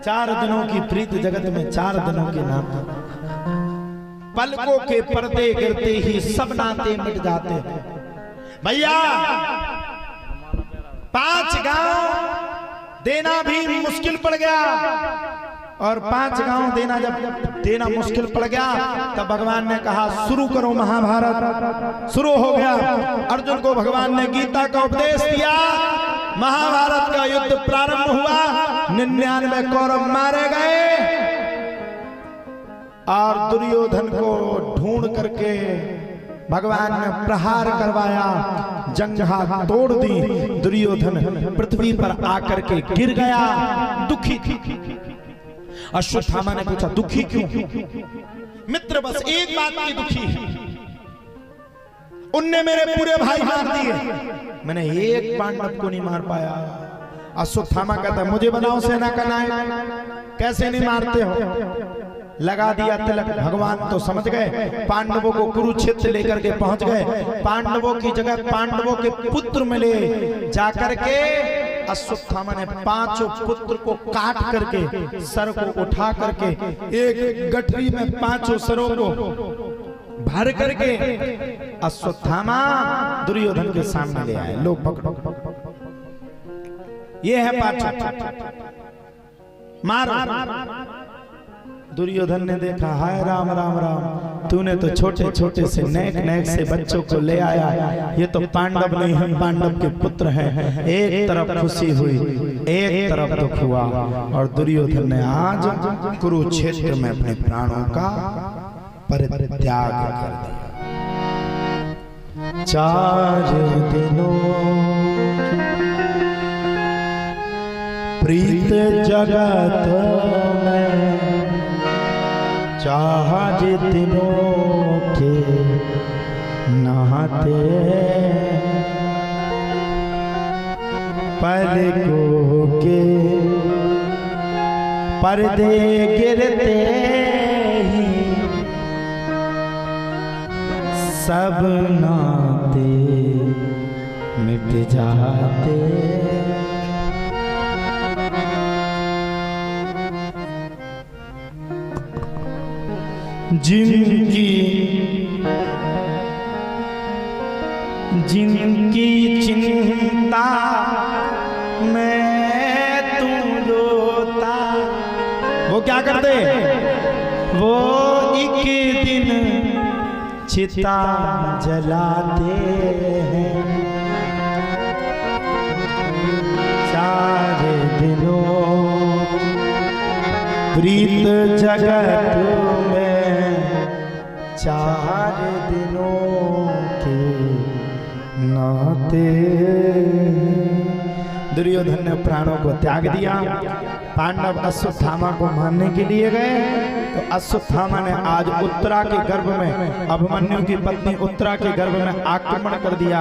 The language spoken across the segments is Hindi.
4 दिनों की प्रीत जगत में 4 दिनों के नाते, पलकों के पर्दे गिरते ही सब नाते मिट जाते हैं। भैया 5 गांव देना भी मुश्किल पड़ गया, और 5 गांव देना जब देना मुश्किल पड़ गया तब भगवान ने कहा शुरू करो महाभारत। शुरू हो गया। अर्जुन को भगवान ने गीता का उपदेश दिया, महाभारत का युद्ध प्रारंभ हुआ। 99 कौरव मारे गए और दुर्योधन को ढूंढ करके भगवान ने प्रहार करवाया, जंघा तोड़ दी। दुर्योधन पृथ्वी पर आकर के गिर गया, दुखी थी। अश्वत्थामा ने पूछा दुखी क्यों? मित्र बस एक बात की दुखी है, उनने मेरे पूरे भाई मार दिए, मैंने एक पांडव को नहीं मार पाया। अश्वत्थामा कहता मुझे बनाओ सेना का नायक, कैसे नहीं मारते हो? लगा दिया तिलक। भगवान तो समझ गए, पांडवों को कुरुक्षेत्र लेकर के पहुंच गए। पांडवों की जगह पांडवों के पुत्र मिले। जाकर के अश्वत्थामा ने 5 पुत्र को काट करके सर को उठा करके एक गठरी में 5 सरों को भर करके अश्वत्थामा दुर्योधन के सामने ले आए। लो पकड़ो, ये है 5 मारो। दुर्योधन ने देखा, हाय राम राम राम, तूने तो छोटे छोटे से नेक नेक से बच्चों को ले आया, ये तो पांडव नहीं है, पांडव के पुत्र हैं। एक तरफ खुशी हुई, एक तरफ दुख हुआ, और दुर्योधन ने आज कुरुक्षेत्र में अपने प्राणों का परित्याग कर दिया। 4 दिनों प्रीत जगत में, 4 दिनों के नहाते, पलकों के पर्दे गिरते ही सब नाते मिट जाते। जिनकी चिंता में तू रोता, वो क्या करते? वो एक दिन चिता जलाते हैं। 4 दिनों प्रीत जगत में, 4 दिनों के नाते। दुर्योधन ने प्राणों को त्याग दिया। पांडव अश्वत्थामा को मारने के लिए गए, तो अश्वत्थामा ने आज उत्तरा के गर्भ में, अभिमन्यु की पत्नी उत्तरा के गर्भ में आक्रमण कर दिया।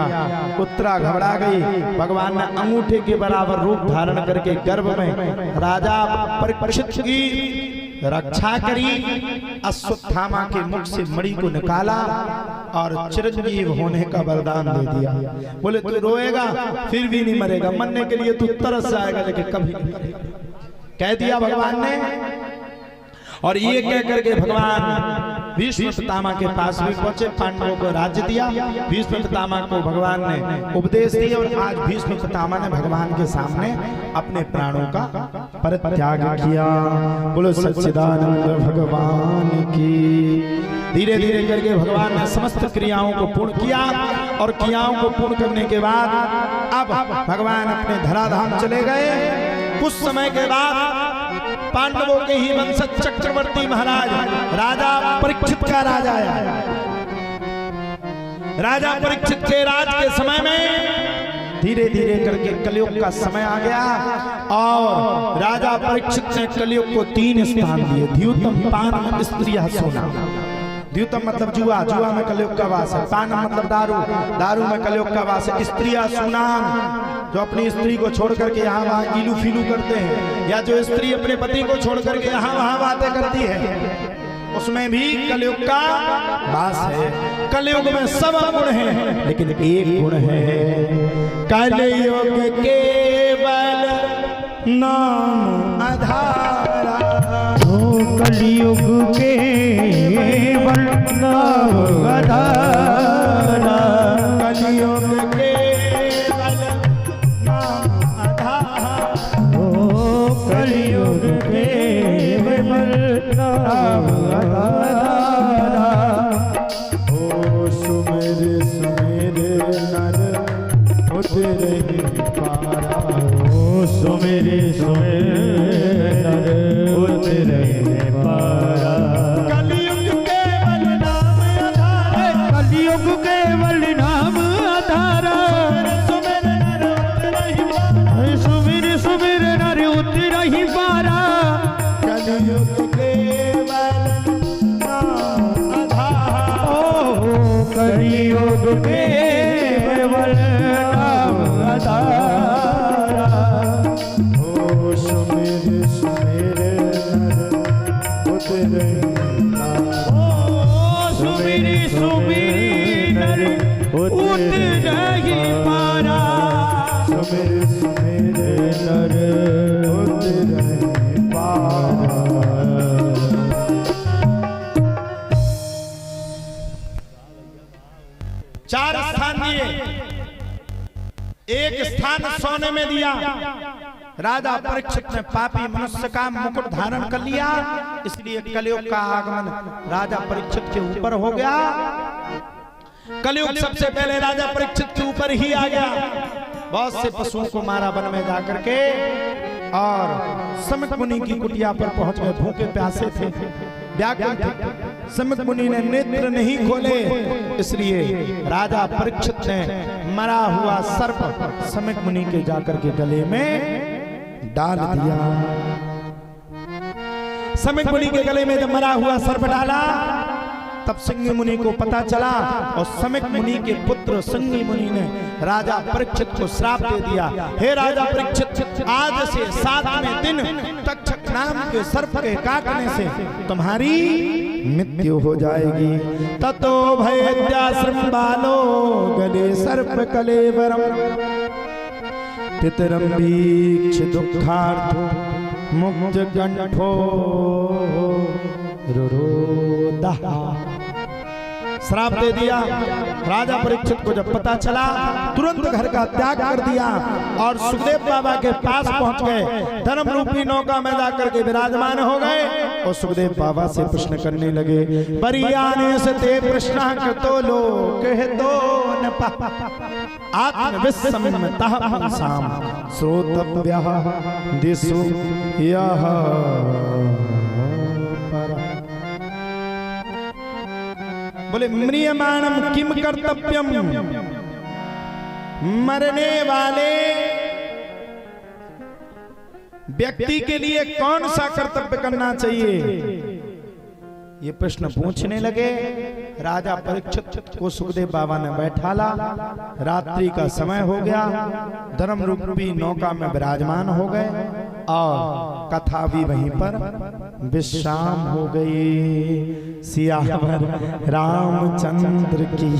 उत्तरा घबरा गई। भगवान ने अंगूठे के बराबर रूप धारण करके गर्भ में राजा परीक्षित की रक्षा करी। अश्वत्थामा के मुख से मणि को निकाला और चिरंजीव होने का वरदान दे दिया। बोले तू रोएगा फिर भी नहीं मरेगा, मरने के लिए तू तरस जाएगा लेकिन कभी नहीं मरेगा, कह दिया भगवान ने। और ये कह करके भगवान भीष्म पितामह के पास भी पहुंचे, पांडवों को राज्य दिया। भीष्म पितामह को भगवान ने उपदेश दिया, और आज भीष्म पितामह ने भगवान के सामने अपने प्राणों का परित्याग किया। बोलो सच्चिदानंद भगवान की। धीरे धीरे करके भगवान ने समस्त क्रियाओं को पूर्ण किया, और क्रियाओं को पूर्ण करने के बाद अब भगवान अपने धराधाम चले गए। कुछ समय के बाद पांडवों के ही वंशज चक्रवर्ती महाराज राजा परीक्षित का राज आया। राजा परीक्षित के राज के समय में धीरे धीरे करके कलयुग का समय आ गया, और राजा परीक्षित ने कलयुग को 3 स्थान दिए। द्यूतम पान स्त्रियः सोना। द्यूतम मतलब जुआ, जुआ में कलयुग का वास है। पान मतलब दारू, दारू में कलयुग का वास है। स्त्रियां सुनाम, जो अपनी स्त्री को छोड़ करके यहाँ वहाँ इलू फीलू करते हैं, या जो स्त्री अपने पति को छोड़ करके यहाँ वहाँ बातें करती है, उसमें भी कलयुग का वास है। कलयुग में सब गुण है, लेकिन एक गुण है, कलयुग केवल नाम आधार। कलयुग केवल नाम आधारा। ओ सुमिर सुमिर नर उतरहि पारा। ओ सुमिर सुमिर नर उतरहि पारा। कलयुग केवल नाम आधारा। कलयुग केवल नाम आधारा। सुमिर नर उतरहि पारा। सुमिर सुमिर नर उतरहि पारा। कलयुग केवल नाम आधारा। ओ कलयुग केवल नाम आधारा। ओ सुमिर सुमिर नर उतरहि पारा। ओ सुमिर सुमिर नर उतरहि पारा। सुमिर सुमिर नर उतरहि पारा। चार स्थान दिए, एक स्थान सोने में दिया। राजा परीक्षित ने पापी मनुष्य का मुकुट धारण कर लिया, इसलिए कलयुग का आगमन राजा परीक्षित के ऊपर हो गया। कलयुग सबसे पहले राजा परीक्षित के ऊपर ही आ गया। बहुत से पशुओं को मारा वन में जाकर के, और समिक मुनि की कुटिया पर पहुंच गए। भूखे प्यासे थे, व्याकुल थे। समिक मुनि ने नेत्र नहीं खोले, इसलिए राजा परीक्षित ने मरा हुआ सर्प समिक मुनि के जाकर के गले में डाल दिया। समिक मुनि के गले में जब मरा हुआ सर्प डाला, तब सिंह मुनि को पता चला, और समिक मुनि के पुत्र सिंह मुनि ने राजा परीक्षित को श्राप दे दिया। हे राजा परीक्षित, आज से 7वें दिन तक्षक नाम के सर्प के काटने से तुम्हारी मृत्यु हो जाएगी। ततो भयत्याश्रम बालो गले सर्प कलेवरम। पितरम वीक्ष दुखार्थ मुक्त कंठो रुरोदः। श्राप दे दिया। राजा परीक्षित को जब पता चला, तुरंत घर का त्याग कर दिया और सुखदेव बाबा के पास पहुंच गए। धर्म रूपी नौका में जाकर के विराजमान हो गए और सुखदेव बाबा से प्रश्न करने लगे। बरियाने से ते प्रश्न कृतो लोक हेतो न पा। आत्मविस्मतः पुंसाम श्रोतव्यः दिशु यः परा। बोले म्रियमाणम किम कर्तव्यम। मरने वाले व्यक्ति के लिए कौन सा कर्तव्य करना चाहिए, ये प्रश्न पूछने लगे। राजा परीक्षित को सुखदेव बाबा ने बैठाला। रात्रि का समय हो गया, धर्म रूपी नौका में विराजमान हो गए और कथा भी वहीं पर विश्राम हो गई। सियावर रामचंद्र की